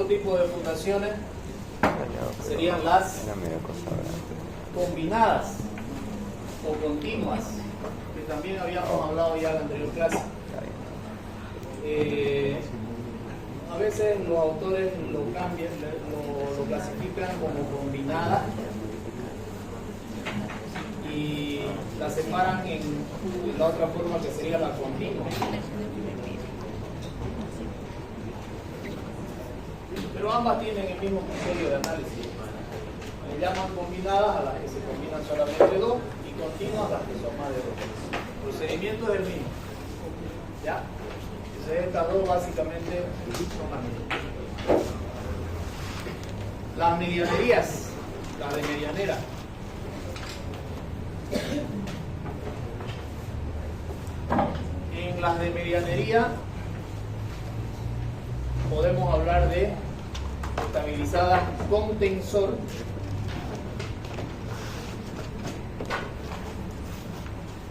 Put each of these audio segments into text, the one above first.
tipo de fundaciones serían las combinadas o continuas, que también habíamos hablado ya en la anterior clase. A veces los autores lo cambian, lo clasifican como combinada y la separan en la otra forma que sería la continua. Pero ambas tienen el mismo criterio de análisis. Le llaman combinadas a las que se combinan solamente dos y continuas a las que son más de dos. El procedimiento es el mismo. ¿Ya? Entonces estas dos básicamente son las mismas. Las medianerías, las de medianera. En las de medianería podemos hablar de estabilizadas con tensor,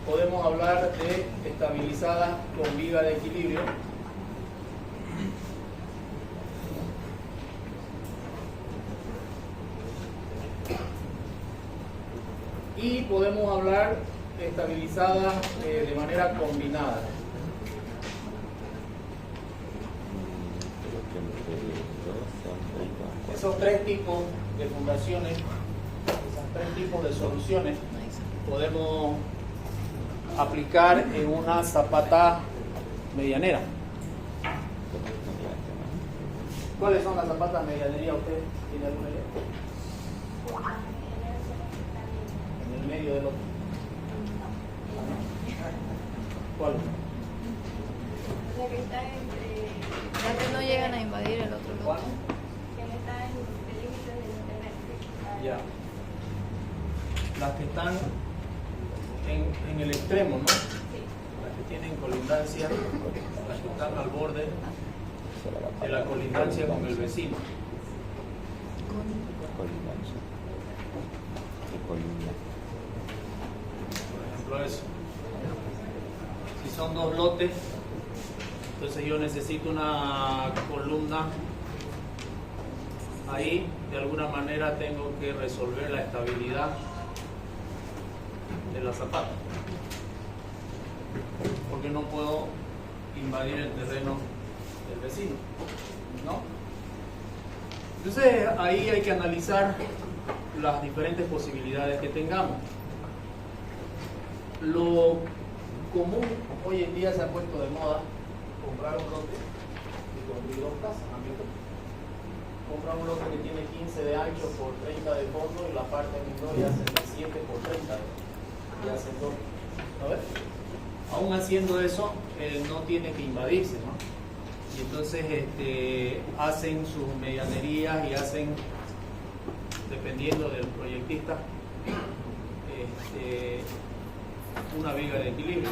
podemos hablar de estabilizadas con viga de equilibrio, y podemos hablar de estabilizadas de manera combinada. Esos tres tipos de fundaciones, esos tres tipos de soluciones, podemos aplicar en una zapata medianera. ¿Cuáles son las zapatas medianería? ¿Usted tiene alguna idea? En el medio del otro. ¿Cuál? La que está entre... las que no llegan a invadir el otro ¿Cuál? lote. Que no está en el límite del internet. Ya. Las que están en el extremo, ¿no? Sí. Las que tienen colindancia, las que están al borde de la colindancia con el vecino. Por ejemplo, eso. Si son dos lotes, entonces yo necesito una columna ahí. De alguna manera tengo que resolver la estabilidad de la zapata, porque no puedo invadir el terreno del vecino, ¿no? Entonces ahí hay que analizar las diferentes posibilidades que tengamos. Lo común hoy en día se ha puesto de moda comprar un lote y construir dos casas. Compra un lote que tiene 15 de ancho por 30 de fondo y la parte en dos y hacen de 7 por 30 y hacen dos. ¿A ver? Aún haciendo eso, no tiene que invadirse, ¿no? Y entonces hacen sus medianerías y hacen, dependiendo del proyectista, una viga de equilibrio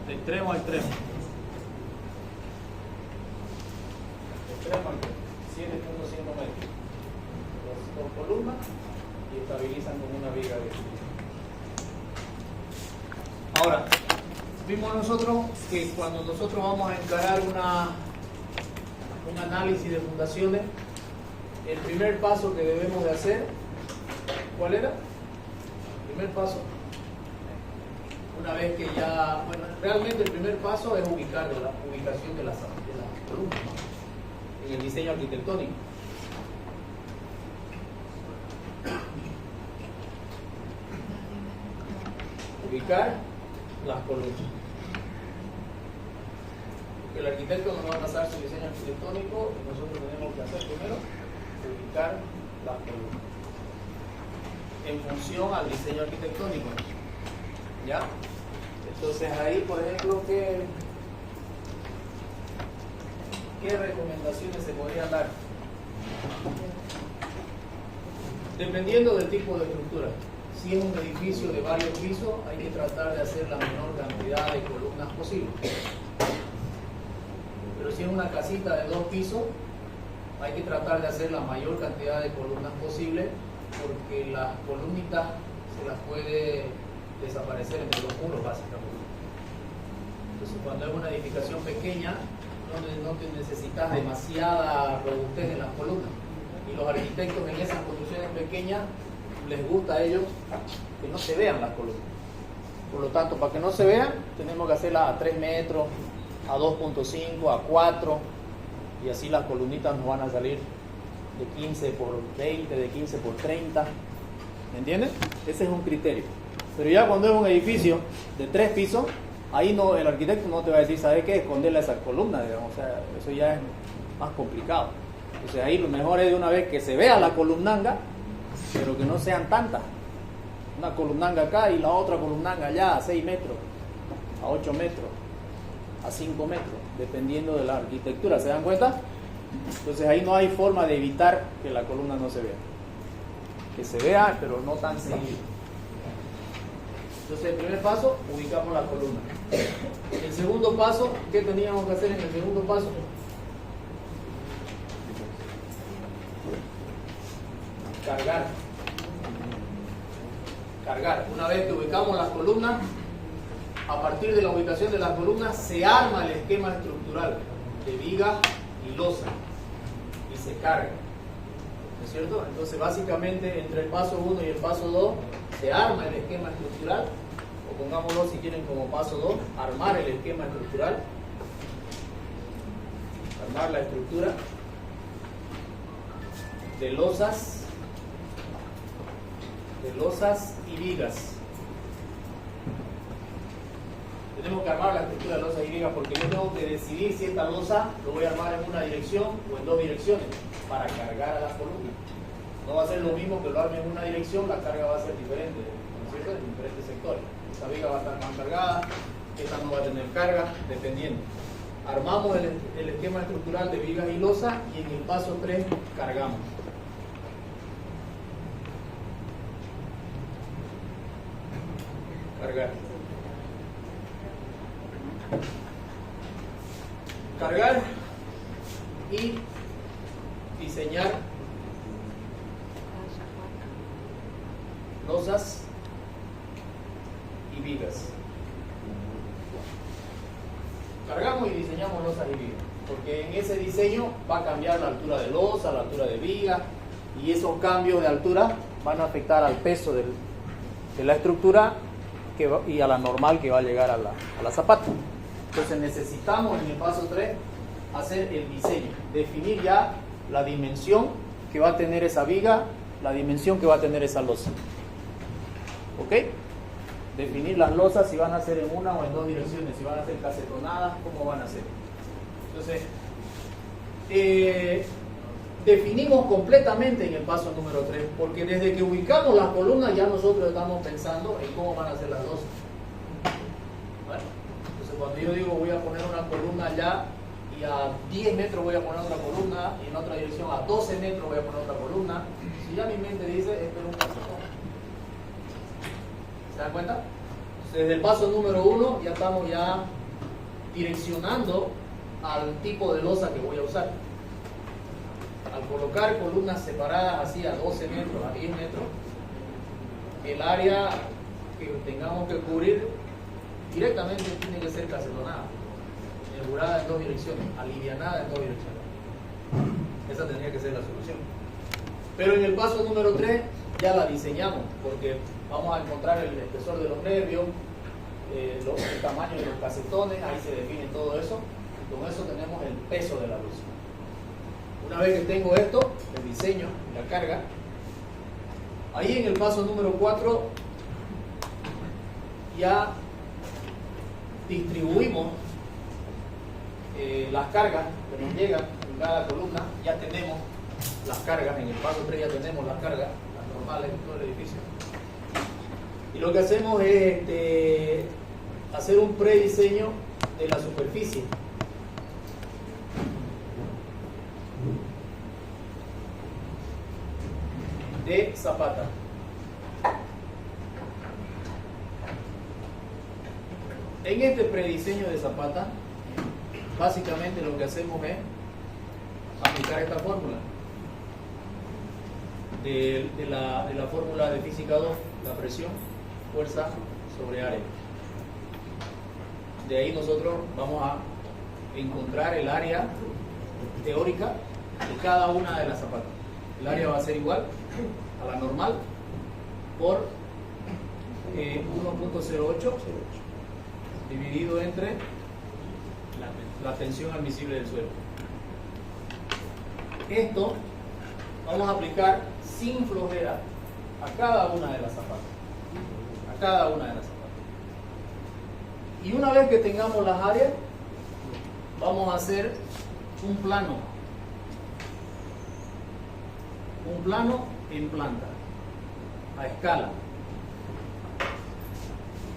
de extremo a extremo, de extremo a extremo, 7.5 metros, dos columnas, y estabilizan con una viga de equilibrio. Ahora, vimos nosotros que cuando nosotros vamos a encarar un análisis de fundaciones, el primer paso que debemos de hacer, ¿cuál era? El primer paso, una vez que ya, bueno, realmente el primer paso es ubicar la ubicación de las columnas, ¿no? En el diseño arquitectónico. Ubicar las columnas. Porque el arquitecto nos va a pasar su diseño arquitectónico y nosotros tenemos que hacer primero ubicar las columnas en función al diseño arquitectónico. ¿Ya? Entonces ahí, por ejemplo, ¿qué recomendaciones se podrían dar? Dependiendo del tipo de estructura. Si es un edificio de varios pisos, hay que tratar de hacer la menor cantidad de columnas posible. Pero si es una casita de 2 pisos, hay que tratar de hacer la mayor cantidad de columnas posible, porque las columnitas se las puede desaparecer entre los muros, básicamente. Entonces, cuando es una edificación pequeña, no te necesitas demasiada robustez en las columnas. Y los arquitectos en esas construcciones pequeñas les gusta a ellos que no se vean las columnas. Por lo tanto, para que no se vean, tenemos que hacerlas a 3 metros, a 2.5, a 4, y así las columnitas nos van a salir de 15 por 20, de 15 por 30. ¿Me entiendes? Ese es un criterio. Pero ya cuando es un edificio de 3 pisos, ahí no, el arquitecto no te va a decir, ¿sabes qué? Esconderle a esa columna, digamos. O sea, eso ya es más complicado. Entonces ahí lo mejor es de una vez que se vea la columnanga, pero que no sean tantas. Una columnanga acá y la otra columnanga allá a 6 metros, a 8 metros, a 5 metros, dependiendo de la arquitectura. ¿Se dan cuenta? Entonces ahí no hay forma de evitar que la columna no se vea. Que se vea, pero no tan seguido. Entonces el primer paso, ubicamos la columna. El segundo paso, ¿qué teníamos que hacer en el segundo paso? Cargar. Una vez que ubicamos las columnas, a partir de la ubicación de las columnas se arma el esquema estructural de viga y losa y se carga, ¿no es cierto? Entonces básicamente entre el paso 1 y el paso 2 se arma el esquema estructural, o pongámoslo si quieren como paso 2, armar el esquema estructural, armar la estructura de losas y vigas. Tenemos que armar la estructura de losas y vigas porque yo tengo que decidir si esta losa lo voy a armar en una dirección o en 2 direcciones para cargar a las columnas. No va a ser lo mismo que lo arme en una dirección, la carga va a ser diferente, ¿no es cierto? En diferentes sectores. Esta viga va a estar más cargada, esta no va a tener carga, dependiendo. Armamos el esquema estructural de vigas y losa y en el paso 3 cargamos. Cargar y diseñar losas y vigas. Cargamos y diseñamos losas y vigas, porque en ese diseño va a cambiar la altura de losa, la altura de viga, y esos cambios de altura van a afectar al peso de la estructura y a la normal que va a llegar a la zapata. Entonces necesitamos en el paso 3 hacer el diseño, definir ya la dimensión que va a tener esa viga, la dimensión que va a tener esa losa. ¿Ok? Definir las losas, si van a ser en una o en 2 direcciones, si van a ser casetonadas, cómo van a ser. Entonces, definimos completamente en el paso número 3, porque desde que ubicamos las columnas ya nosotros estamos pensando en cómo van a ser las losas. ¿Vale? Entonces cuando yo digo voy a poner una columna allá y a 10 metros voy a poner otra columna y en otra dirección a 12 metros voy a poner otra columna, si ya mi mente dice esto es un casetón. ¿Se dan cuenta? Entonces, desde el paso número 1 ya estamos ya direccionando al tipo de losa que voy a usar. Al colocar columnas separadas así a 12 metros, a 10 metros, el área que tengamos que cubrir directamente tiene que ser casetonada, enhebrada en 2 direcciones, alivianada en 2 direcciones. Esa tendría que ser la solución. Pero en el paso número 3 ya la diseñamos, porque vamos a encontrar el espesor de los nervios, el tamaño de los casetones, ahí se define todo eso, y con eso tenemos el peso de la luz. Una vez que tengo esto, el diseño y la carga, ahí en el paso número 4 ya distribuimos las cargas que nos llegan en cada columna. Ya tenemos las cargas, en el paso 3 ya tenemos las cargas, las normales de todo el edificio. Y lo que hacemos es hacer un prediseño de la superficie. De zapata. En este prediseño de zapata, básicamente lo que hacemos es aplicar esta fórmula de la fórmula de física 2, la presión, fuerza sobre área. De ahí nosotros vamos a encontrar el área teórica de cada una de las zapatas. El área va a ser igual a la normal por 1.08 dividido entre la tensión admisible del suelo. Esto vamos a aplicar sin flojera a cada una de las zapatas. A cada una de las zapatas. Y una vez que tengamos las áreas, vamos a hacer un plano. Un plano en planta. A escala.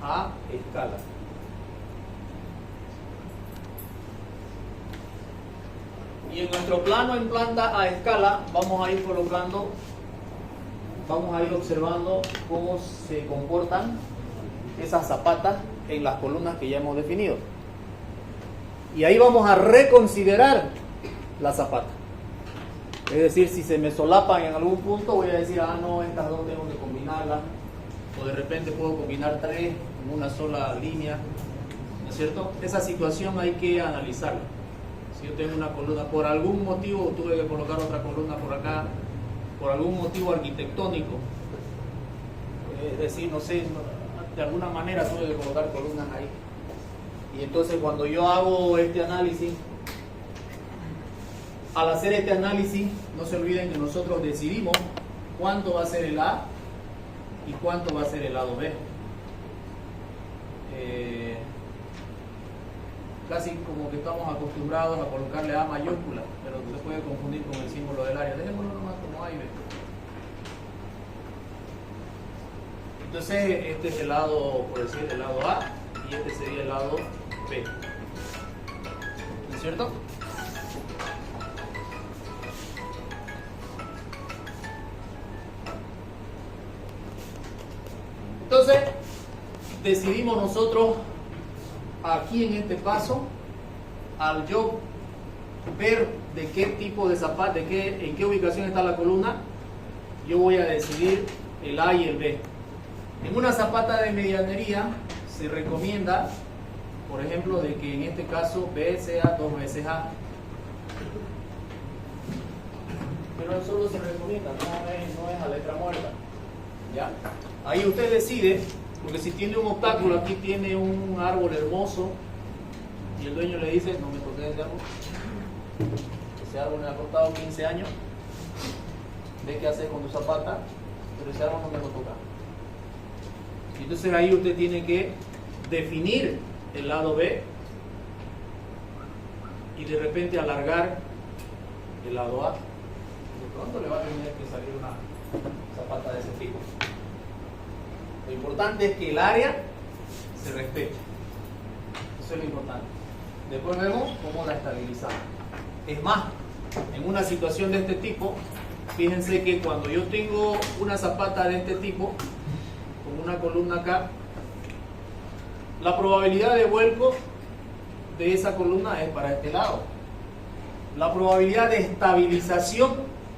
A escala. Y en nuestro plano en planta a escala vamos a ir colocando, vamos a ir observando cómo se comportan esas zapatas en las columnas que ya hemos definido. Y ahí vamos a reconsiderar la zapata. Es decir, si se me solapan en algún punto, voy a decir, ah, no, estas dos tengo que combinarlas. O de repente puedo combinar tres en una sola línea. ¿No es cierto? Esa situación hay que analizarla. Si yo tengo una columna, por algún motivo tuve que colocar otra columna por acá, por algún motivo arquitectónico. Es decir, no sé, de alguna manera tuve que colocar columnas ahí. Y entonces cuando yo hago este análisis, al hacer este análisis, no se olviden que nosotros decidimos cuánto va a ser el A y cuánto va a ser el lado B. Casi como que estamos acostumbrados a colocarle A mayúscula, pero se puede confundir con el símbolo del área. Dejémoslo nomás como A y B. Entonces este es el lado, por decir, el lado A, y este sería el lado B. ¿No es cierto? Entonces, decidimos nosotros, aquí en este paso, al yo ver de qué tipo de zapato, en qué ubicación está la columna, yo voy a decidir el A y el B. En una zapata de medianería se recomienda, por ejemplo, de que en este caso B sea 2 veces A. Pero solo se recomienda, no es a letra muerta. ¿Ya? Ahí usted decide, porque si tiene un obstáculo, aquí tiene un árbol hermoso, y el dueño le dice, no me toques ese árbol. Ese árbol me ha costado 15 años. Ve qué haces con tu zapata, pero ese árbol no me lo toca. Entonces ahí usted tiene que definir el lado B y de repente alargar el lado A. De pronto le va a tener que salir una zapata de ese tipo. Lo importante es que el área se respete. Eso es lo importante. Después vemos cómo la estabilizamos. Es más, en una situación de este tipo, fíjense que cuando yo tengo una zapata de este tipo, con una columna acá, la probabilidad de vuelco de esa columna es para este lado. La probabilidad de estabilización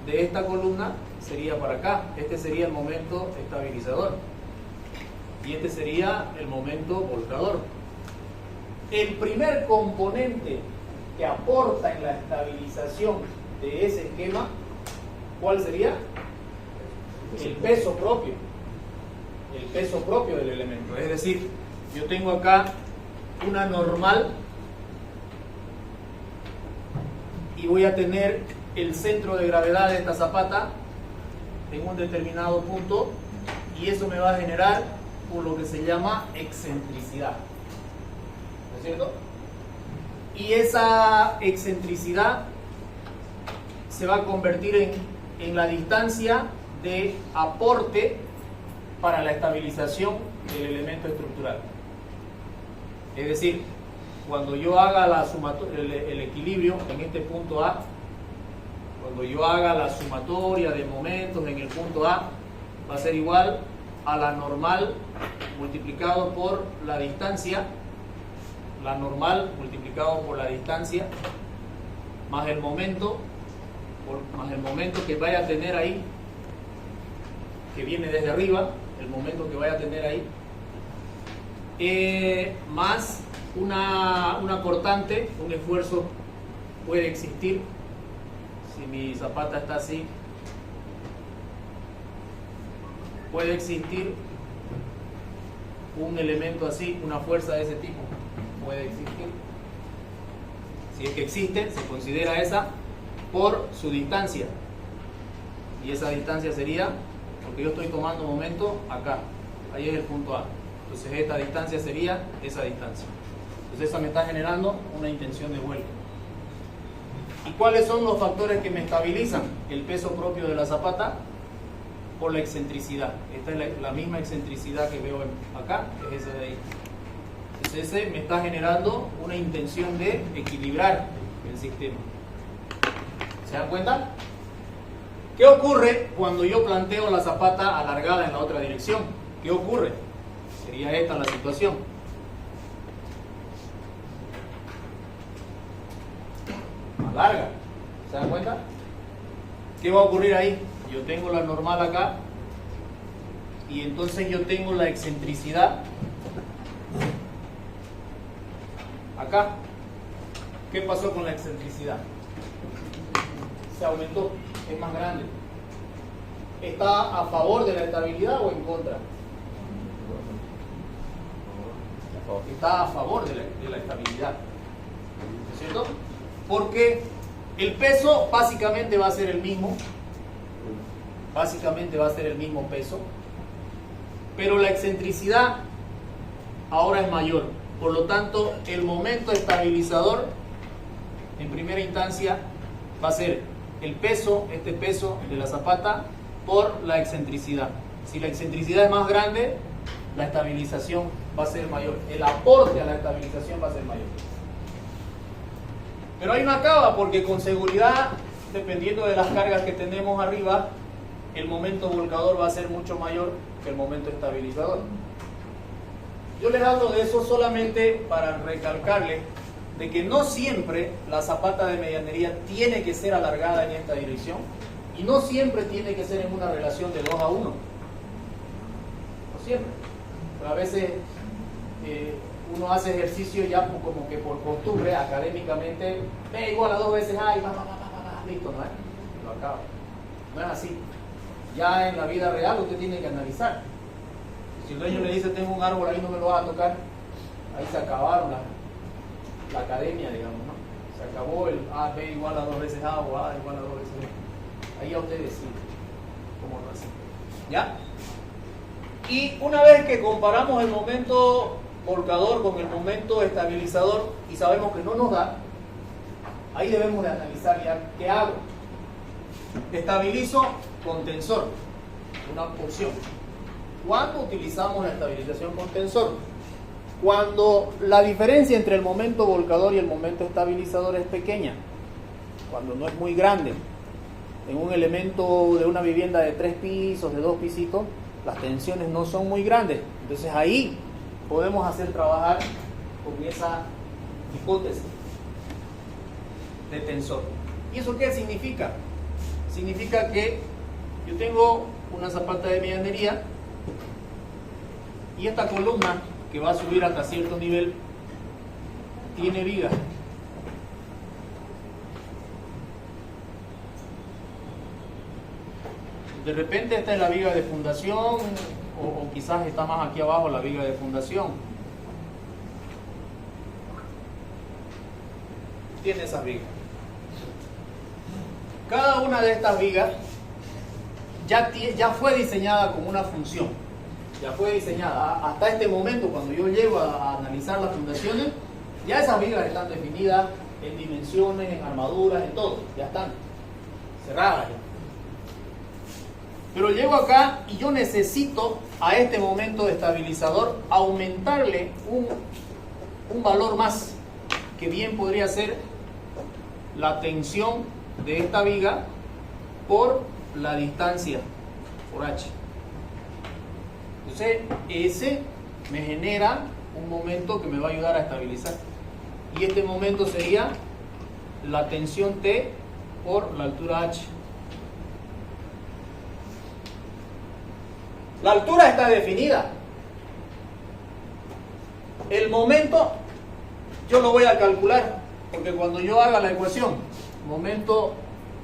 de esta columna sería para acá. Este sería el momento estabilizador y este sería el momento volcador. El primer componente que aporta en la estabilización de ese esquema, ¿cuál sería? El peso propio. El peso propio del elemento. Es decir, yo tengo acá una normal y voy a tener el centro de gravedad de esta zapata en un determinado punto, y eso me va a generar por lo que se llama excentricidad. ¿No es cierto? Y esa excentricidad se va a convertir en la distancia de aporte para la estabilización del elemento estructural. Es decir, cuando yo haga el equilibrio en este punto A, cuando yo haga la sumatoria de momentos en el punto A, va a ser igual a la normal multiplicado por la distancia, la normal multiplicado por la distancia, más el momento que vaya a tener ahí, que viene desde arriba, el momento que vaya a tener ahí, más una cortante, un esfuerzo puede existir. Si mi zapata está así, puede existir un elemento así, una fuerza de ese tipo, puede existir. Si es que existe, se considera esa por su distancia. Y esa distancia sería, porque yo estoy tomando momento acá, ahí es el punto A. Entonces esta distancia sería esa distancia. Entonces esa me está generando una intención de vuelta. ¿Y cuáles son los factores que me estabilizan el peso propio de la zapata? Por la excentricidad. Esta es la misma excentricidad que veo acá, es esa de ahí. Entonces ese me está generando una intención de equilibrar el sistema. ¿Se dan cuenta? ¿Qué ocurre cuando yo planteo la zapata alargada en la otra dirección? ¿Qué ocurre? Sería esta la situación. Alarga. ¿Se dan cuenta? ¿Qué va a ocurrir ahí? Yo tengo la normal acá y entonces yo tengo la excentricidad acá. ¿Qué pasó con la excentricidad? Se aumentó, es más grande. ¿Está a favor de la estabilidad o en contra? Está a favor de la estabilidad, ¿cierto? Porque el peso básicamente va a ser el mismo. Básicamente va a ser el mismo peso, pero la excentricidad ahora es mayor. Por lo tanto, el momento estabilizador en primera instancia va a ser el peso, este peso de la zapata por la excentricidad. Si la excentricidad es más grande, la estabilización va a ser mayor. El aporte a la estabilización va a ser mayor. Pero ahí no acaba, porque con seguridad, dependiendo de las cargas que tenemos arriba, el momento volcador va a ser mucho mayor que el momento estabilizador. Yo les hablo de eso solamente para recalcarles de que no siempre la zapata de medianería tiene que ser alargada en esta dirección y no siempre tiene que ser en una relación de 2 a 1. No siempre. Pero a veces uno hace ejercicio ya como que por costumbre, académicamente, B igual a 2 veces A y listo, ¿no es? Lo acaba. No es así. Ya en la vida real usted tiene que analizar. Si el dueño le dice tengo un árbol ahí, no me lo vas a tocar, ahí se acabaron la academia, digamos, ¿no? Se acabó el A, B igual a 2 veces A o A igual a 2 veces B. Ahí ya usted decide cómo lo hace. ¿Ya? Y una vez que comparamos el momento volcador con el momento estabilizador y sabemos que no nos da, ahí debemos de analizar ya qué hago. Estabilizo con tensor, una opción. ¿Cuándo utilizamos la estabilización con tensor? Cuando la diferencia entre el momento volcador y el momento estabilizador es pequeña, cuando no es muy grande. En un elemento de una vivienda de 3 pisos, de 2 pisitos, las tensiones no son muy grandes. Entonces ahí podemos hacer trabajar con esa hipótesis de tensor. ¿Y eso qué significa? Significa que yo tengo una zapata de medianería y esta columna que va a subir hasta cierto nivel tiene viga. De repente esta es la viga de fundación o quizás está más aquí abajo la viga de fundación. Tiene esas vigas. Cada una de estas vigas ya fue diseñada con una función. Ya fue diseñada. Hasta este momento, cuando yo llego a analizar las fundaciones, ya esas vigas están definidas en dimensiones, en armaduras, en todo. Ya están cerradas ya. Pero llego acá y yo necesito a este momento de estabilizador aumentarle un valor más, que bien podría ser la tensión de esta viga por la distancia, por H. Entonces ese me genera un momento que me va a ayudar a estabilizar. Y este momento sería la tensión T por la altura H. La altura está definida. El momento yo lo voy a calcular, porque cuando yo haga la ecuación, momento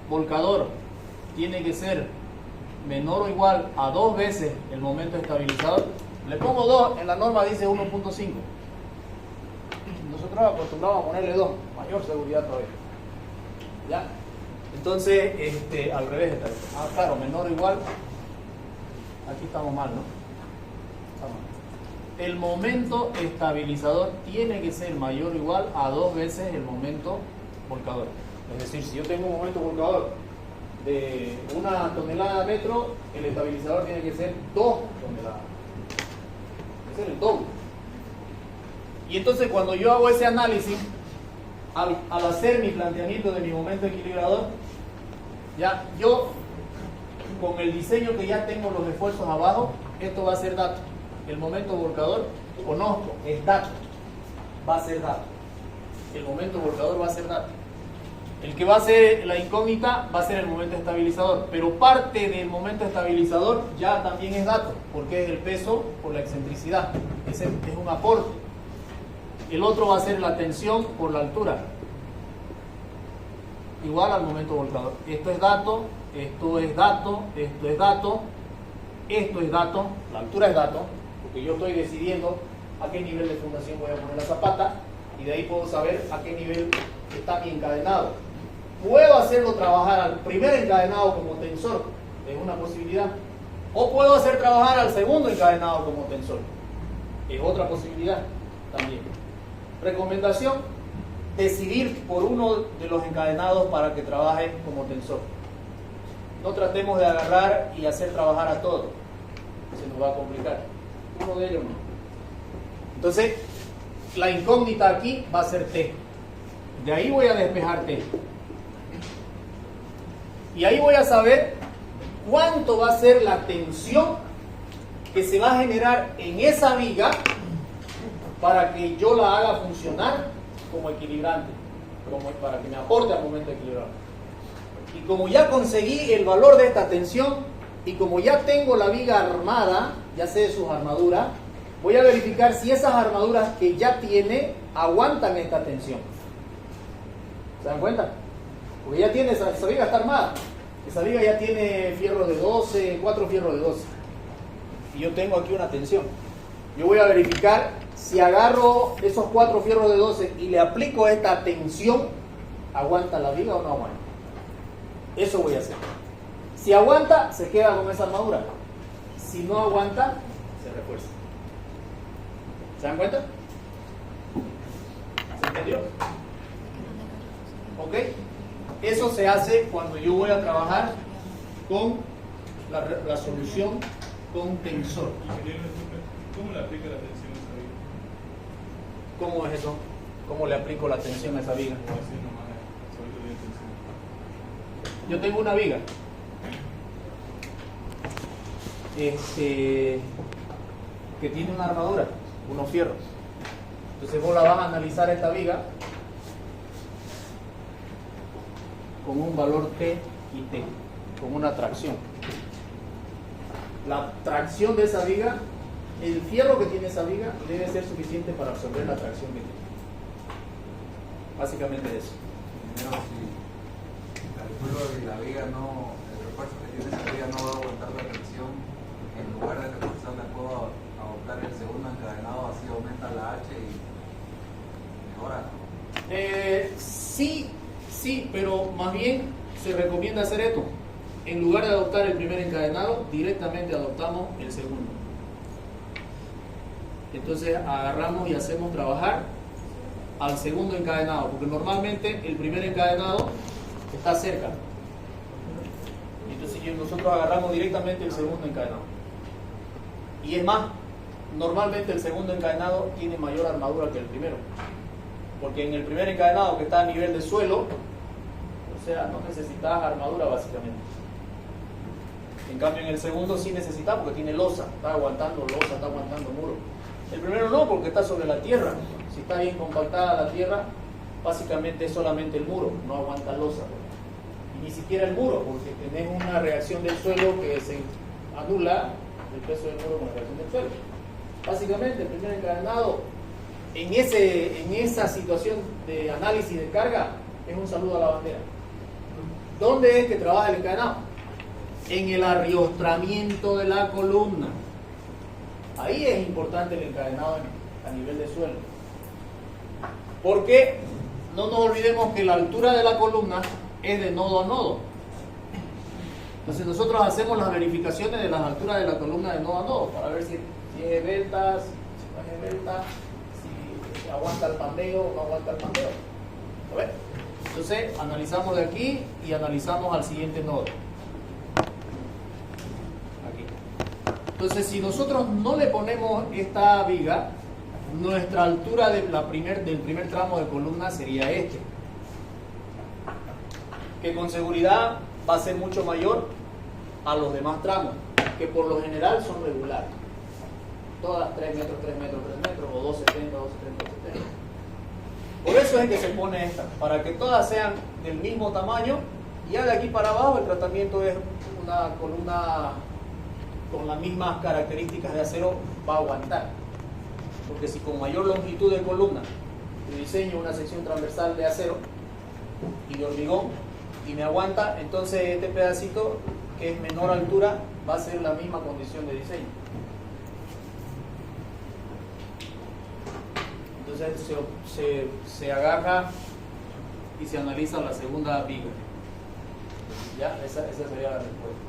volcador tiene que ser menor o igual a 2 veces el momento estabilizador. Le pongo 2, en la norma dice 1.5. Nosotros acostumbramos a ponerle 2, mayor seguridad todavía. ¿Ya? Entonces, al revés está. Claro, menor o igual. Aquí estamos mal, ¿no? Estamos mal. El momento estabilizador tiene que ser mayor o igual a 2 veces el momento volcador. Es decir, si yo tengo un momento volcador de 1 tonelada metro, el estabilizador tiene que ser 2 toneladas. Ese es el doble. Y entonces cuando yo hago ese análisis, al hacer mi planteamiento de mi momento equilibrador, ya yo con el diseño que ya tengo los esfuerzos abajo, esto va a ser dato. El momento volcador, conozco, es dato, va a ser dato. El momento volcador va a ser dato. El que va a ser la incógnita va a ser el momento estabilizador, pero parte del momento estabilizador ya también es dato, porque es el peso por la excentricidad, es un aporte. El otro va a ser la tensión por la altura, igual al momento volcador. Esto es dato, esto es dato, esto es dato, esto es dato, la altura es dato, porque yo estoy decidiendo a qué nivel de fundación voy a poner la zapata, y de ahí puedo saber a qué nivel está mi encadenado. Puedo hacerlo trabajar al primer encadenado como tensor, es una posibilidad. O puedo hacer trabajar al segundo encadenado como tensor, es otra posibilidad también. Recomendación, decidir por uno de los encadenados para que trabaje como tensor. No tratemos de agarrar y hacer trabajar a todos, se nos va a complicar. Uno de ellos no. Entonces, la incógnita aquí va a ser T. De ahí voy a despejar T. Y ahí voy a saber cuánto va a ser la tensión que se va a generar en esa viga para que yo la haga funcionar como equilibrante, para que me aporte al momento equilibrante. Y como ya conseguí el valor de esta tensión y como ya tengo la viga armada, ya sé sus armaduras, voy a verificar si esas armaduras que ya tiene aguantan esta tensión. ¿Se dan cuenta? Porque ya tiene, esa viga está armada. Esa viga ya tiene fierros de 12, 4 fierros de 12. Y yo tengo aquí una tensión. Yo voy a verificar si agarro esos 4 fierros de 12 y le aplico esta tensión, ¿aguanta la viga o no aguanta? Eso voy a hacer. Si aguanta, se queda con esa armadura. Si no aguanta, se refuerza. ¿Se dan cuenta? ¿Se entendió? ¿Ok? Eso se hace cuando yo voy a trabajar con la solución con tensor. ¿Cómo le aplica la tensión a esa viga? ¿Cómo es eso? ¿Cómo le aplico la tensión a esa viga? O así nomás, solito de tensión. Yo tengo una viga que tiene una armadura, unos fierros. Entonces vos la vas a analizar esta viga con un valor T y T, con una tracción. La tracción de esa viga, el fierro que tiene esa viga debe ser suficiente para absorber la tracción que tiene. Básicamente eso. Primero, si calculo y la viga no, el refuerzo que tiene esa viga no va a aguantar la tensión, en lugar de reforzarla puedo adoptar el segundo encadenado, así aumenta la H y mejora. Sí, pero más bien se recomienda hacer esto. En lugar de adoptar el primer encadenado, directamente adoptamos el segundo. Entonces agarramos y hacemos trabajar al segundo encadenado, porque normalmente el primer encadenado está cerca. Entonces nosotros agarramos directamente el segundo encadenado. Y es más, normalmente el segundo encadenado tiene mayor armadura que el primero. Porque en el primer encadenado, que está a nivel de suelo, o sea, no necesitas armadura básicamente. En cambio en el segundo sí necesitas, porque tiene losa, está aguantando muro. El primero no, porque está sobre la tierra. Si está bien compactada la tierra, básicamente es solamente el muro, no aguanta losa. Y ni siquiera el muro, porque tenés una reacción del suelo que se anula el peso del muro con la reacción del suelo. Básicamente el primer encadenado en esa situación de análisis de carga, es un saludo a la bandera. ¿Dónde es que trabaja el encadenado? En el arriostramiento de la columna. Ahí es importante el encadenado a nivel de suelo. Porque no nos olvidemos que la altura de la columna es de nodo a nodo. Entonces nosotros hacemos las verificaciones de las alturas de la columna de nodo a nodo para ver si es esbelta, si no es esbelta, si aguanta el pandeo o no aguanta el pandeo. ¿Lo ven? Entonces analizamos de aquí y analizamos al siguiente nodo. Aquí. Entonces si nosotros no le ponemos esta viga, nuestra altura del primer tramo de columna sería este, que con seguridad va a ser mucho mayor a los demás tramos, que por lo general son regulares, todas 3 metros, 3 metros, 3 metros, o 2,70, 2,70, 2,70. Por eso es que se pone esta, para que todas sean del mismo tamaño, y ya de aquí para abajo el tratamiento es una columna con las mismas características de acero, va a aguantar. Porque si con mayor longitud de columna yo diseño una sección transversal de acero y de hormigón y me aguanta, entonces este pedacito que es menor altura va a ser la misma condición de diseño. Entonces se agarra y se analiza la segunda viga. ¿Ya? Esa sería la respuesta.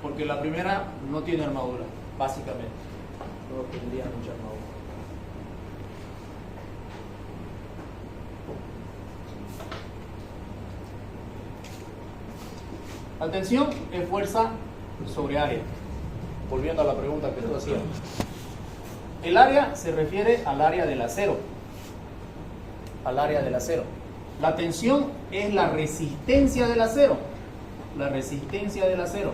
Porque la primera no tiene armadura, básicamente. No tendría mucha armadura. Atención, es fuerza sobre área. Volviendo a la pregunta que tú hacías. El área se refiere al área del acero. Al área del acero. La tensión es la resistencia del acero. La resistencia del acero.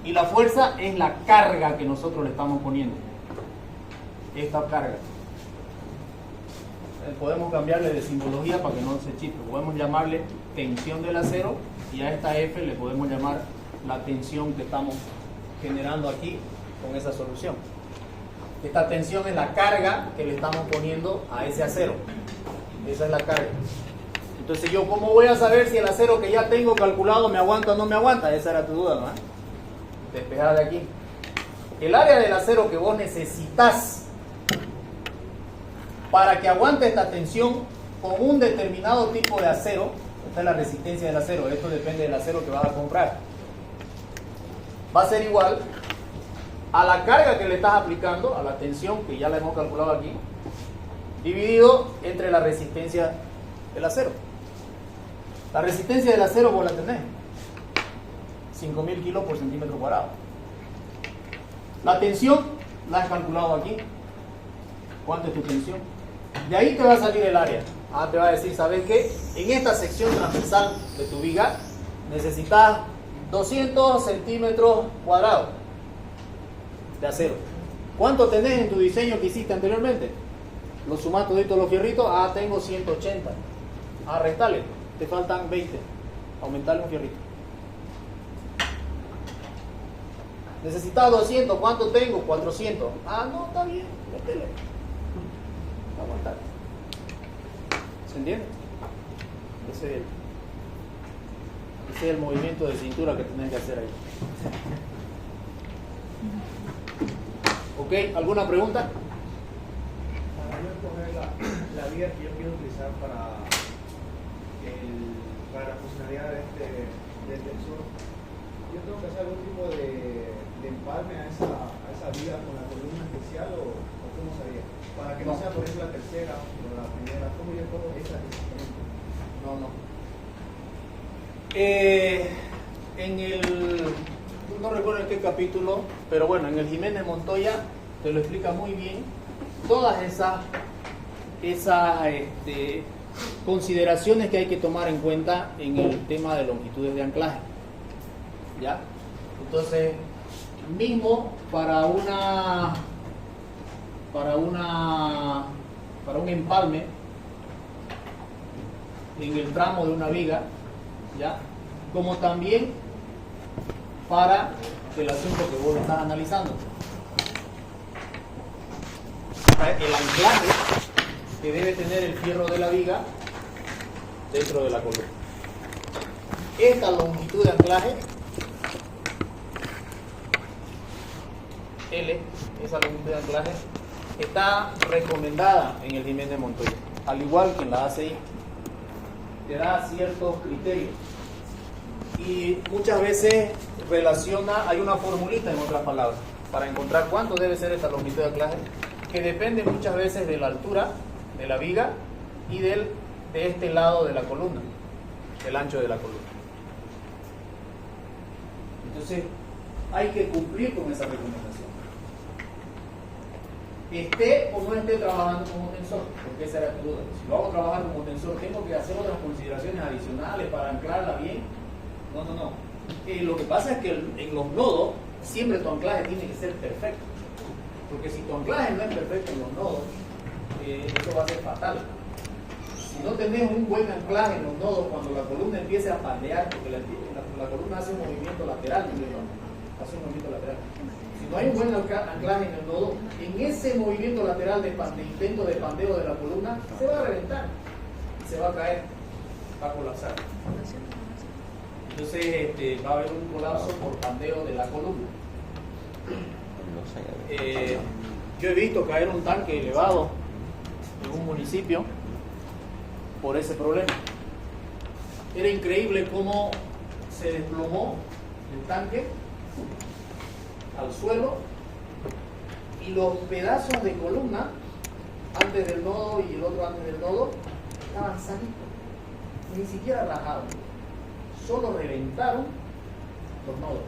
Y la fuerza es la carga que nosotros le estamos poniendo. Esta carga. Podemos cambiarle de simbología para que no se chispe. Podemos llamarle tensión del acero y a esta F le podemos llamar la tensión que estamos generando aquí con esa solución. Esta tensión es la carga que le estamos poniendo a ese acero. Esa es la carga. Entonces yo, ¿cómo voy a saber si el acero que ya tengo calculado me aguanta o no me aguanta? Esa era tu duda, ¿no? Despejada de aquí. El área del acero que vos necesitas para que aguante esta tensión con un determinado tipo de acero, esta es la resistencia del acero, esto depende del acero que vas a comprar, va a ser igual a la carga que le estás aplicando, a la tensión que ya la hemos calculado aquí, dividido entre la resistencia del acero. La resistencia del acero vos la tenés, 5.000 kilos por centímetro cuadrado. La tensión la has calculado aquí. ¿Cuánto es tu tensión? De ahí te va a salir el área. Te va a decir, ¿sabes qué? En esta sección transversal de tu viga necesitas 200 centímetros cuadrados de acero. ¿Cuánto tenés en tu diseño que hiciste anteriormente? Lo sumás toditos los fierritos. Tengo 180. Restale. Te faltan 20. Aumentale un fierrito. Necesitas 200. ¿Cuánto tengo? 400. No, está bien. Métele. Va a aguantar. ¿Se entiende? Ese es el movimiento de cintura que tenés que hacer ahí. ¿Ok? ¿Alguna pregunta? Para yo escoger la vía que yo quiero utilizar para la funcionalidad del tensor, yo tengo que hacer algún tipo de empalme a esa vía con la columna especial o cómo sería, para que no sea por ejemplo la tercera o la primera. ¿Cómo yo cojo esa decisión? No recuerdo en qué capítulo, pero bueno, en el Jiménez Montoya te lo explica muy bien todas esas consideraciones que hay que tomar en cuenta en el tema de longitudes de anclaje. ¿Ya? Entonces, mismo para un empalme en el tramo de una viga, ¿ya? Como también para el asunto que vos estás analizando. el anclaje que debe tener el fierro de la viga dentro de la columna. Esta longitud de anclaje, L, esa longitud de anclaje, está recomendada en el Jiménez Montoya, al igual que en la ACI. Te da ciertos criterios y muchas veces relaciona, hay una formulita en otras palabras, para encontrar cuánto debe ser esta longitud de anclaje, que depende muchas veces de la altura de la viga y de este lado de la columna, el ancho de la columna. Entonces, hay que cumplir con esa recomendación. Esté o no esté trabajando como tensor, porque esa era tu duda. Si lo hago trabajar como tensor, ¿tengo que hacer otras consideraciones adicionales para anclarla bien? No. Lo que pasa es que en los nodos, siempre tu anclaje tiene que ser perfecto. Porque si tu anclaje no es perfecto en los nodos, eso va a ser fatal. Si no tenés un buen anclaje en los nodos, cuando la columna empiece a pandear, porque la columna hace un movimiento lateral, hace un movimiento lateral. Si no hay un buen anclaje en el nodo, en ese movimiento lateral de intento de pandeo de la columna, se va a reventar, se va a caer, va a colapsar. Entonces va a haber un colapso por pandeo de la columna. Yo he visto caer un tanque elevado en un municipio por ese problema. Era increíble cómo se desplomó el tanque al suelo y los pedazos de columna antes del nodo y el otro antes del nodo estaban salitos, ni siquiera rajados, solo reventaron los nodos.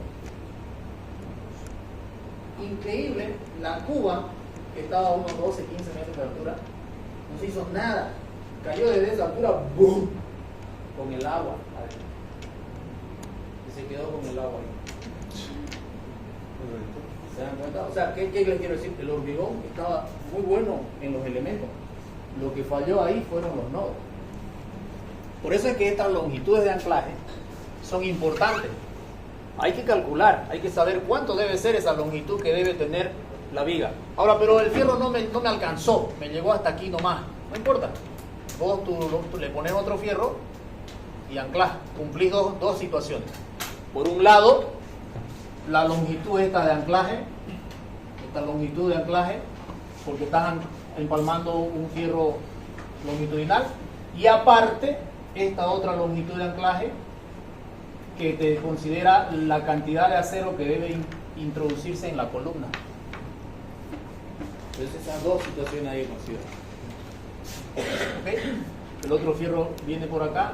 Increíble, la cuba que estaba a unos 12, 15 metros de altura no se hizo nada, cayó desde esa altura, ¡boom!, con el agua adentro. Y se quedó con el agua ahí. ¿Se dan cuenta? O sea, ¿qué les quiero decir? El hormigón estaba muy bueno en los elementos. Lo que falló ahí fueron los nodos. Por eso es que estas longitudes de anclaje son importantes. Hay que calcular, hay que saber cuánto debe ser esa longitud que debe tener la viga. Ahora, pero el fierro no me alcanzó, me llegó hasta aquí nomás. No importa. Vos tú le pones otro fierro y anclás. Cumplís dos situaciones. Por un lado, la longitud esta de anclaje, porque estás empalmando un fierro longitudinal, y aparte esta otra longitud de anclaje que te considera la cantidad de acero que debe introducirse en la columna. Entonces esas dos situaciones hay que considerar. ¿Okay? El otro fierro viene por acá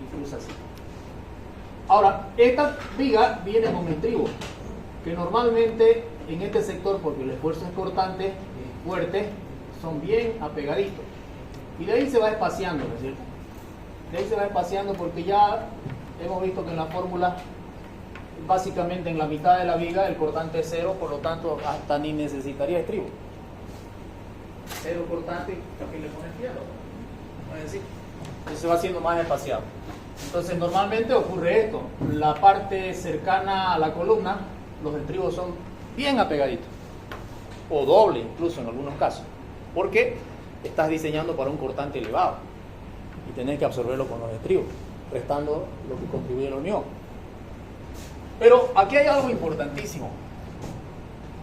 y cruza así. Ahora, esta viga viene con estribo, que normalmente en este sector, porque el esfuerzo es cortante, es fuerte, son bien apegaditos. Y de ahí se va espaciando, ¿no es cierto? De ahí se va espaciando porque ya hemos visto que en la fórmula, básicamente en la mitad de la viga, el cortante es cero, por lo tanto, hasta ni necesitaría estribo. Cero cortante, ¿a qué le pones fierro? ¿No es decir? Entonces se va haciendo más espaciado. Entonces normalmente ocurre esto, la parte cercana a la columna, los estribos son bien apegaditos, o doble incluso en algunos casos, porque estás diseñando para un cortante elevado y tenés que absorberlo con los estribos, restando lo que contribuye a la unión. Pero aquí hay algo importantísimo.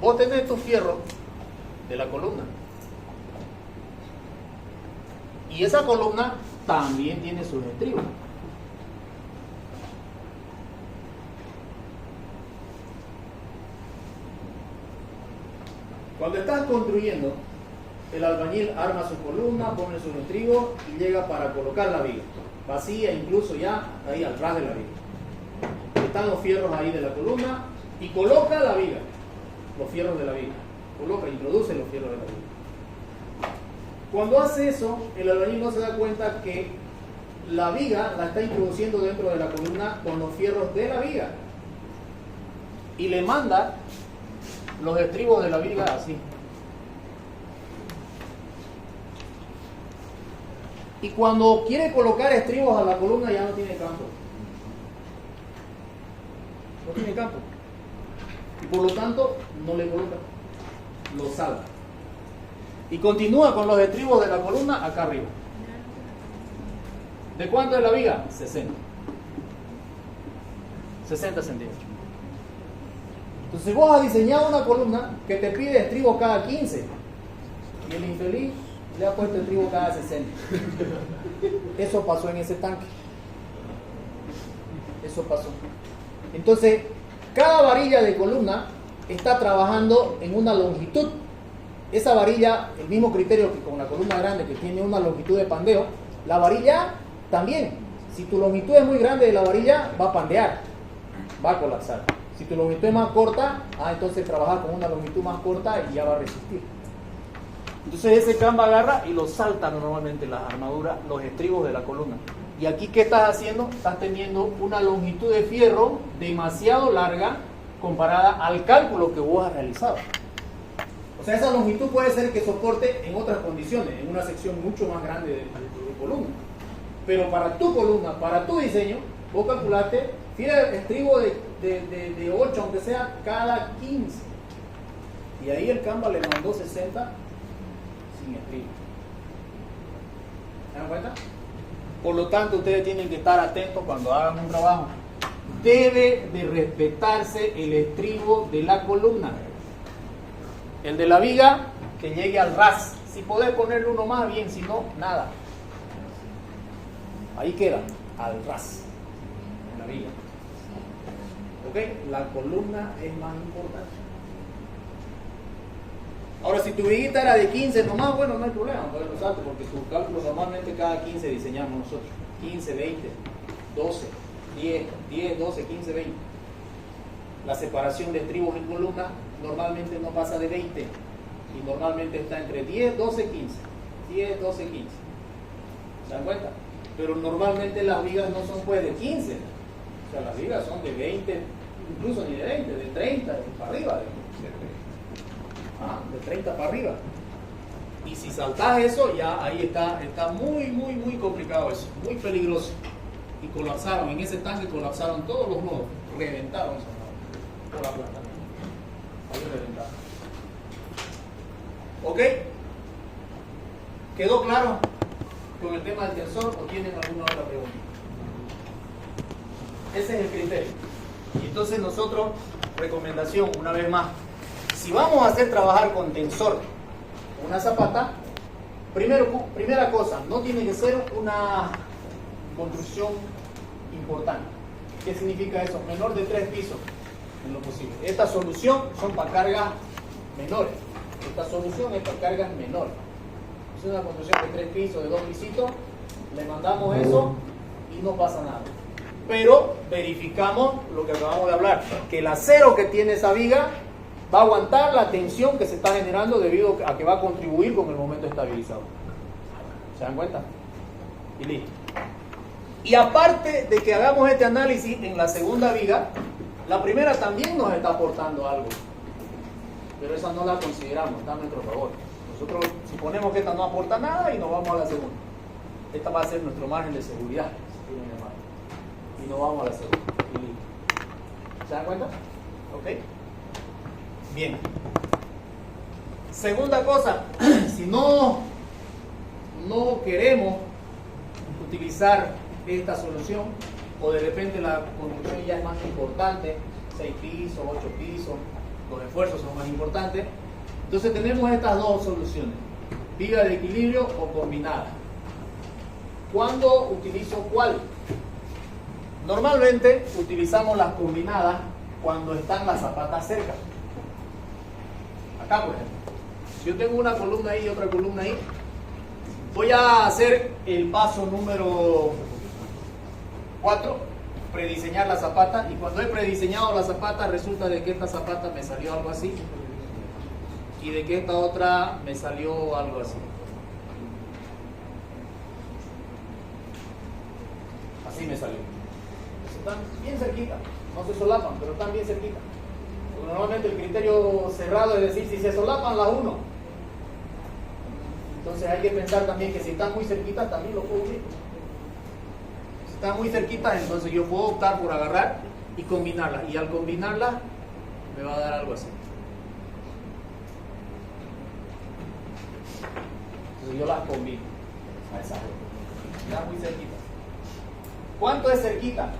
Vos tenés tu fierro de la columna y esa columna también tiene sus estribos. Cuando estás construyendo, el albañil arma su columna, pone sus estribos y llega para colocar la viga. Vacía incluso ya ahí al ras de la viga. Están los fierros ahí de la columna y coloca la viga, los fierros de la viga. Introduce los fierros de la viga. Cuando hace eso, el albañil no se da cuenta que la viga la está introduciendo dentro de la columna con los fierros de la viga. Y le manda los estribos de la viga así. Y cuando quiere colocar estribos a la columna ya no tiene campo. No tiene campo. Y por lo tanto no le coloca. Lo salta. Y continúa con los estribos de la columna acá arriba. ¿De cuánto es la viga? 60. 60 centímetros. Entonces vos has diseñado una columna que te pide estribos cada 15 y el infeliz le ha puesto estribo cada 60. Eso pasó en ese tanque. Eso pasó. Entonces, cada varilla de columna está trabajando en una longitud. Esa varilla, el mismo criterio que con la columna grande que tiene una longitud de pandeo, la varilla también. Si tu longitud es muy grande de la varilla, va a pandear, va a colapsar. Si tu longitud es más corta, entonces trabajar con una longitud más corta y ya va a resistir. Entonces ese camba agarra y lo salta normalmente las armaduras, los estribos de la columna. Y aquí, ¿qué estás haciendo? Estás teniendo una longitud de fierro demasiado larga comparada al cálculo que vos has realizado. O sea, esa longitud puede ser que soporte en otras condiciones, en una sección mucho más grande de columna. Pero para tu columna, para tu diseño, vos calculaste estribo de 8, aunque sea cada 15. Y ahí el Canva le mandó 60 sin estribo. ¿Se dan cuenta? Por lo tanto, ustedes tienen que estar atentos cuando hagan un trabajo. Debe de respetarse el estribo de la columna. El de la viga, que llegue al ras. Si podés ponerle uno más, bien, si no, nada. Ahí queda, al ras, en la viga. ¿Ok? La columna es más importante. Ahora, si tu viguita era de 15 nomás, bueno, no hay problema, puedes usarte, porque tu cálculo normalmente cada 15 diseñamos nosotros. 15, 20, 12, 10, 12, 15, 20. La separación de estribos en columna normalmente no pasa de 20 y normalmente está entre 10, 12, 15. 10, 12, 15. ¿Se dan cuenta? Pero normalmente las vigas no son pues de 15. O sea, las vigas son de 20, incluso ni de 20, de 30 para arriba. De 30 para arriba. Y si saltás eso, ya ahí está muy complicado eso, muy peligroso. Y colapsaron, en ese tanque colapsaron todos los nodos, reventaron esos nodos por la planta. Ahí reventaron. ¿Ok? ¿Quedó claro con el tema del tensor o tienen alguna otra pregunta? Ese es el criterio. Y entonces nosotros, recomendación, una vez más, si vamos a hacer trabajar con tensor una zapata, primera cosa, no tiene que ser una construcción importante. ¿Qué significa eso? Menor de 3 pisos en lo posible. Esta solución son para cargas menores. Esta solución es para cargas menores. Es una construcción de 3 pisos, de 2 pisitos, le mandamos eso y no pasa nada. Pero verificamos lo que acabamos de hablar, que el acero que tiene esa viga va a aguantar la tensión que se está generando debido a que va a contribuir con el momento estabilizador. ¿Se dan cuenta? Y listo. Y aparte de que hagamos este análisis en la segunda viga, la primera también nos está aportando algo, pero esa no la consideramos, está a nuestro favor. Nosotros suponemos que esta no aporta nada y nos vamos a la segunda. Esta va a ser nuestro margen de seguridad, si quieren llamarlo. Y nos vamos a la segunda. Y listo. ¿Se dan cuenta? ¿Ok? Bien. Segunda cosa, si no queremos utilizar esta solución, o de repente la construcción ya es más importante, 6 pisos, 8 pisos, los esfuerzos son más importantes, entonces tenemos estas dos soluciones, viga de equilibrio o combinada. ¿Cuándo utilizo cuál? Normalmente utilizamos las combinadas cuando están las zapatas cerca. Acá, por ejemplo, si yo tengo una columna ahí y otra columna ahí, voy a hacer el paso número 4, prediseñar la zapata, y cuando he prediseñado la zapata resulta de que esta zapata me salió algo así y de que esta otra me salió algo así. Así me salió. Están bien cerquita, no se solapan, pero están bien cerquita. Porque normalmente el criterio cerrado es decir, si se solapan las uno. Entonces hay que pensar también que si están muy cerquitas también lo puedo unir. Si están muy cerquitas, entonces yo puedo optar por agarrar y combinarlas. Y al combinarlas me va a dar algo así. Entonces yo las combino a esas dos. Ya muy cerquita. ¿Cuánto es cerquita?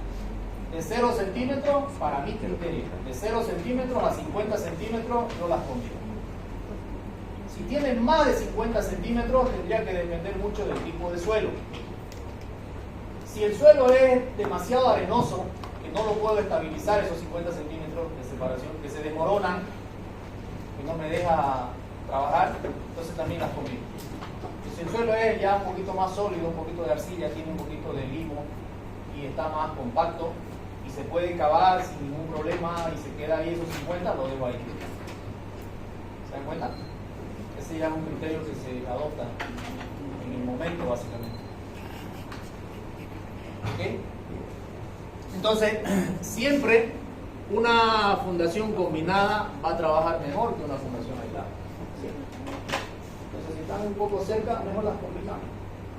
De 0 centímetros para mi criterio. De 0 centímetros a 50 centímetros yo las combino. Si tienen más de 50 centímetros tendría que depender mucho del tipo de suelo. Si el suelo es demasiado arenoso, que no lo puedo estabilizar esos 50 centímetros de separación, que se desmoronan, que no me deja trabajar, entonces también las combino. Si el suelo es ya un poquito más sólido, un poquito de arcilla, tiene un poquito de limo y está más compacto y se puede cavar sin ningún problema y se queda ahí esos 50, lo dejo ahí. ¿Se dan cuenta? Ese ya es un criterio que se adopta en el momento, básicamente. ¿Ok? Entonces, siempre una fundación combinada va a trabajar mejor que una fundación aislada. Siempre. Entonces, si están un poco cerca, mejor las combinamos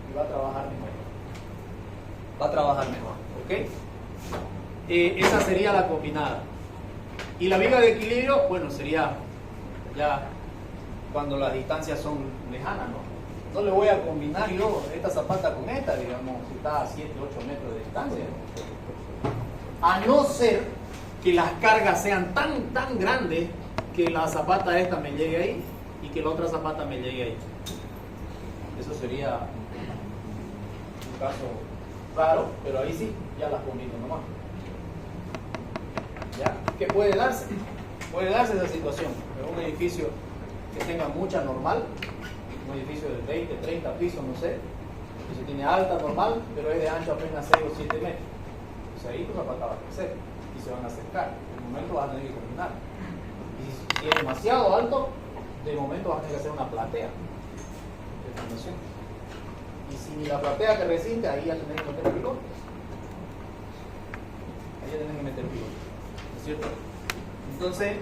y va a trabajar mejor. Va a trabajar mejor. ¿Ok? Esa sería la combinada. Y la viga de equilibrio, bueno, sería ya cuando las distancias son lejanas, ¿no? No le voy a combinar yo esta zapata con esta, digamos, si está a 7, 8 metros de distancia. A no ser que las cargas sean tan grandes que la zapata esta me llegue ahí y que la otra zapata me llegue ahí. Eso sería un caso raro, pero ahí sí, ya las combino nomás. ¿Ya? ¿Qué puede darse? Puede darse esa situación, pero un edificio que tenga mucha normal, un edificio de 20, 30 pisos, no sé, que se tiene alta normal, pero es de ancho apenas 6 o 7 metros. Pues ahí tu zapata va a crecer y se van a acercar. De momento vas a tener que combinar. Y si es demasiado alto, de momento vas a tener que hacer una platea de fundación. Y si la platea te resiste, ahí ya tenés que meter pilotes. Ahí ya tenés que meter pilotes. ¿No es cierto? Entonces,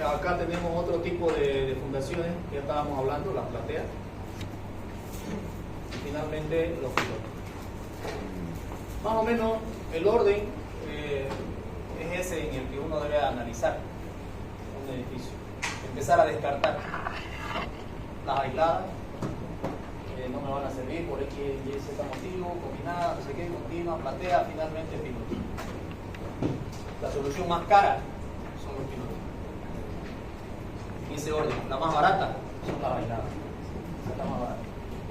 acá tenemos otro tipo de fundaciones que ya estábamos hablando, las plateas. Y finalmente los pilotes. Más o menos el orden es ese en el que uno debe analizar un edificio. Empezar a descartar las aisladas, no me van a servir por X y Z motivo, combinada, no sé qué, continua, platea, finalmente piloto. La solución más cara son los pilotos. En ese orden, la más barata son las aisladas. Esa es la más barata.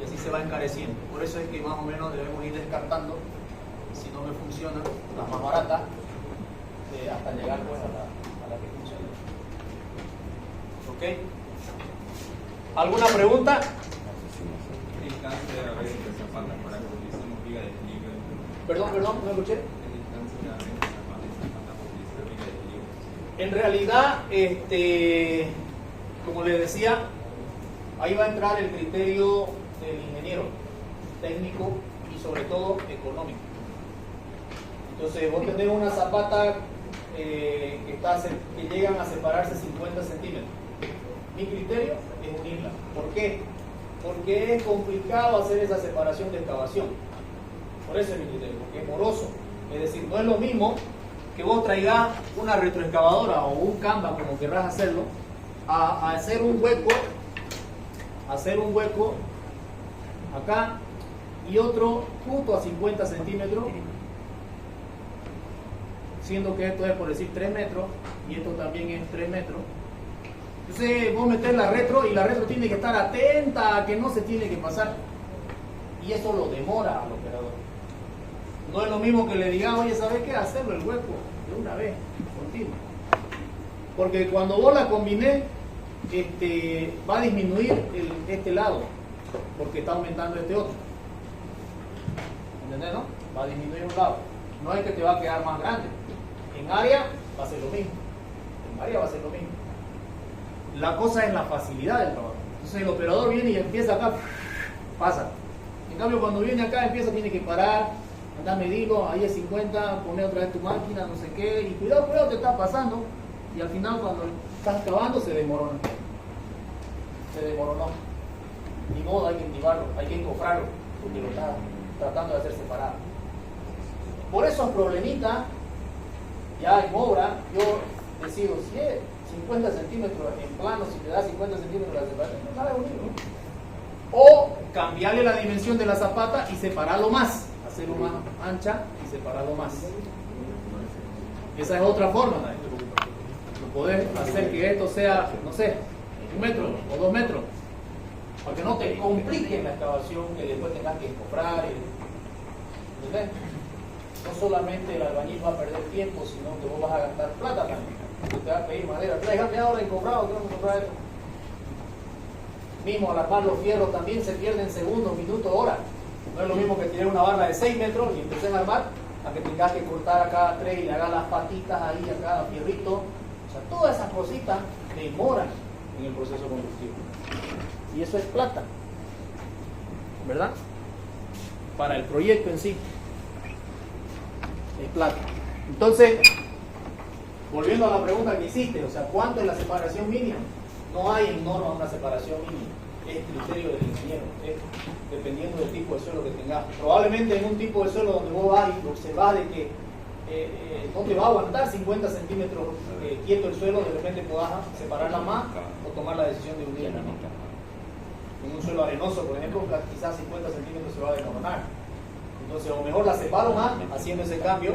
Y así se va encareciendo. Por eso es que más o menos debemos ir descartando, si no me funcionan, las más baratas, hasta llegar pues a la que funciona. ¿Ok? ¿Alguna pregunta? ¿Qué distancia debe haber entre zapatas para que utilicemos viga de equilibrio? Perdón, no escuché. ¿Qué distancia debe haber entre zapatas y zapatas para utilizar viga de equilibrio? En realidad, como les decía, ahí va a entrar el criterio del ingeniero, técnico y sobre todo económico. Entonces, vos tenés una zapata que llegan a separarse 50 centímetros. Mi criterio es unirla. ¿Por qué? Porque es complicado hacer esa separación de excavación. Por eso es mi criterio, porque es moroso. Es decir, no es lo mismo que vos traigas una retroexcavadora o un Canva, como querrás hacerlo, a hacer un hueco acá y otro justo a 50 centímetros, siendo que esto es, por decir, 3 metros y esto también es 3 metros. Entonces vos metés la retro y la retro tiene que estar atenta a que no se tiene que pasar, y eso lo demora al operador. No es lo mismo que le diga, oye, ¿sabes qué? Hacerlo el hueco de una vez, continuo. Porque cuando vos la combinés, va a disminuir este lado, porque está aumentando este otro. ¿Entendés, no? Va a disminuir un lado. No es que te va a quedar más grande. En área va a ser lo mismo. En área va a ser lo mismo. La cosa es la facilidad del trabajo. Entonces el operador viene y empieza acá, pasa. En cambio, cuando viene acá, tiene que parar, andar a medirlo, ahí es 50, poner otra vez tu máquina, no sé qué, y cuidado, te está pasando. Y al final, cuando estás acabando, se desmorona. Se desmoronó. Ni modo, hay que intimarlo, hay que encofrarlo, porque lo está tratando de hacer separado. Por esos problemitas, ya en obra, yo decido, si es 50 centímetros en plano, si te da 50 centímetros la separación, no sabe unirlo. O cambiarle la dimensión de la zapata y separarlo más, hacerlo más ancha y separarlo más. Esa es otra forma, ¿no? Poder hacer que esto sea, no sé, 1 metro o 2 metros, para que no te complique la excavación, que después tengas que comprar. ¿Entendés? No solamente el albañil va a perder tiempo, sino que vos vas a gastar plata también. Porque te va a pedir madera, tráigame ahora en comprado, quiero comprar esto. Mismo al armar los fierros también se pierden segundos, minutos, horas. No es lo mismo que tirar una barra de 6 metros y empecé a armar, a que tengas que cortar a cada 3 y le hagas las patitas ahí a cada fierrito. O sea, todas esas cositas demoran en el proceso constructivo. Y eso es plata, ¿verdad? Para el proyecto en sí es plata. Entonces, volviendo a la pregunta que hiciste, o sea, ¿cuánto es la separación mínima? No hay en norma una separación mínima, es criterio del ingeniero, es dependiendo del tipo de suelo que tengas. Probablemente en un tipo de suelo donde vos vas y observás de que no te va a aguantar 50 centímetros quieto el suelo, de repente podás separarla más o tomar la decisión de unirla. En un suelo arenoso, por ejemplo, quizás 50 centímetros se va a desmoronar. Entonces, o mejor la separo más haciendo ese cambio,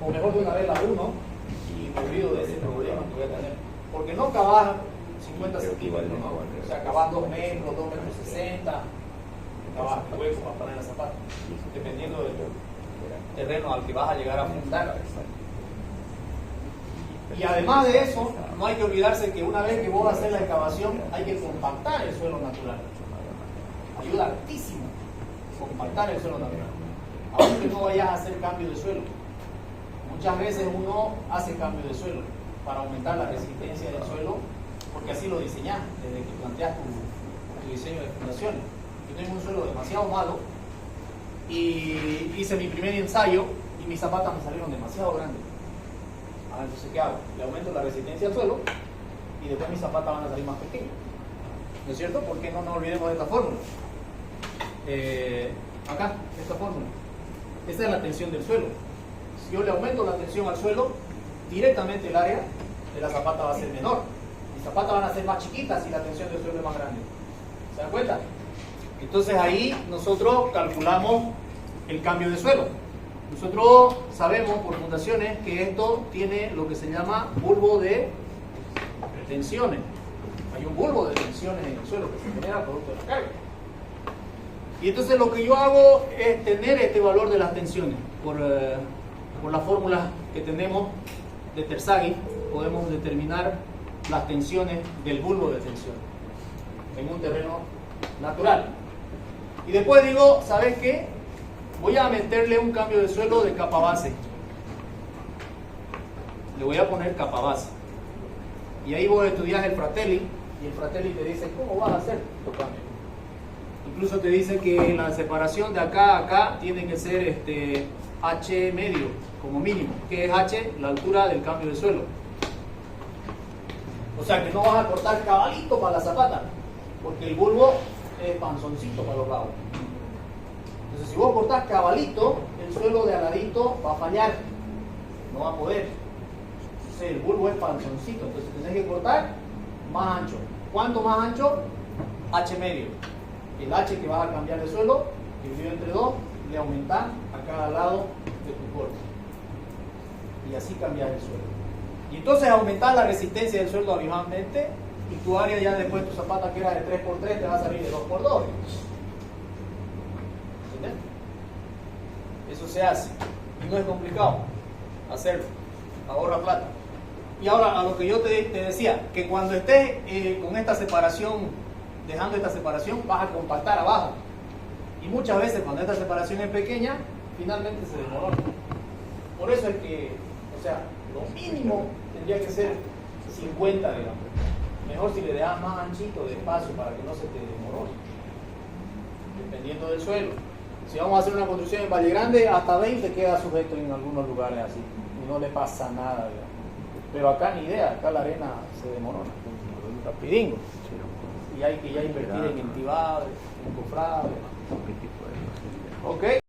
o mejor de una vez la uno y me olvido de ese problema que voy a tener. Porque no cavas 50 centímetros, ¿no? O sea, cavas 2 metros, 2 metros 60, cavas huecos para poner la zapata, dependiendo del terreno al que vas a llegar a fundar. Y además de eso, no hay que olvidarse que una vez que vos haces la excavación, hay que compactar el suelo natural. Ayuda altísimo compactar el suelo natural, aunque no vayas a hacer cambio de suelo. Muchas veces uno hace cambio de suelo para aumentar la resistencia del suelo, porque así lo diseñas desde que planteas tu diseño de fundaciones. Yo tengo un suelo demasiado malo y hice mi primer ensayo y mis zapatas me salieron demasiado grandes. Entonces, ¿qué hago? Le aumento la resistencia al suelo y después mis zapatas van a salir más pequeñas. ¿No es cierto? ¿Por qué no nos olvidemos de esta fórmula? Acá, esta fórmula. Esa es la tensión del suelo. Si yo le aumento la tensión al suelo, directamente el área de la zapata va a ser menor. Mis zapatas van a ser más chiquitas si la tensión del suelo es más grande. ¿Se dan cuenta? Entonces ahí nosotros calculamos el cambio de suelo. Nosotros sabemos por fundaciones que esto tiene lo que se llama bulbo de tensiones. Hay un bulbo de tensiones en el suelo que se genera producto de la carga. Y entonces lo que yo hago es tener este valor de las tensiones. Por la fórmula que tenemos de Terzaghi, podemos determinar las tensiones del bulbo de tensión en un terreno natural. Y después digo, ¿sabes qué? Voy a meterle un cambio de suelo de capa base. Le voy a poner capa base. Y ahí vos estudias el Fratelli, y el Fratelli te dice, ¿cómo vas a hacer tu cambio? Incluso te dice que la separación de acá a acá tiene que ser H medio, como mínimo. ¿Qué es H? La altura del cambio de suelo. O sea que no vas a cortar cabalito para la zapata, porque el bulbo es panzoncito para los lados. Entonces, si vos cortás cabalito, el suelo de aladito va a fallar, no va a poder. Entonces, el bulbo es panzoncito, entonces tenés que cortar más ancho. ¿Cuánto más ancho? H medio. El H que vas a cambiar de suelo, dividido entre 2, le aumentás a cada lado de tu corte. Y así cambias el suelo. Y entonces aumentar la resistencia del suelo abismalmente, y tu área ya después, tu zapata que era de 3x3 te va a salir de 2x2. ¿Entiendes? Eso se hace. Y no es complicado hacerlo. Ahorra plata. Y ahora a lo que yo te decía, que cuando estés con esta separación, dejando esta separación, vas a compactar abajo. Y muchas veces cuando esta separación es pequeña, finalmente se desmorona. Por eso es que, o sea, lo mínimo tendría que ser 50, digamos. Mejor si le dejas más anchito de espacio para que no se te desmorone, dependiendo del suelo. Si vamos a hacer una construcción en Valle Grande, hasta 20 queda sujeto en algunos lugares así, y no le pasa nada, digamos. Pero acá ni idea, acá la arena se desmorona, rapidingo. Y hay que ya invertir en entibado, en cofrado. ¿Ok?